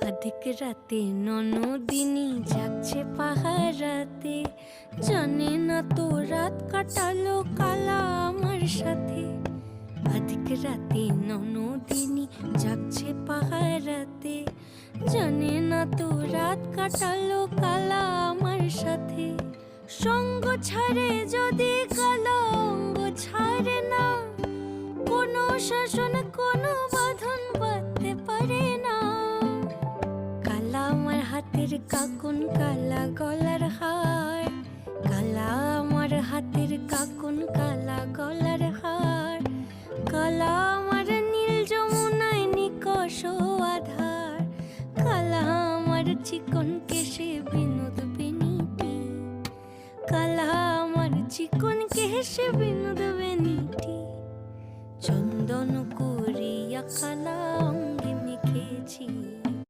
আধিক রাতে ননদিনী যাচ্ছে পাহারাতে, জানে না তো রাত কাটালো কালা আমার সাথে। আধিক রাতে ননদিনী যাচ্ছে পাহারাতে, জানে না তো রাত কাটালো কালা আমার সাথে। সঙ্গ ছাড়ে যদি কালো অঙ্গ ছাড়ে না, কোনো শাসন কোনো বাঁধন বাঁধতে পারে না। কালা আমার হাতের কাকুন কালা গলার হার, কালা আমার হাতের কাকুন কালা গলার হার, কালা আমার নীল যমুনায় নিকষ আধার, কালা আমার চিকন কেশে বিনোদ বেনিটি, কালা আমার চিকন কেশে বিনোদ বেনিটি। চন্দন করিয়া কালা অঙ্গে মেখেছি।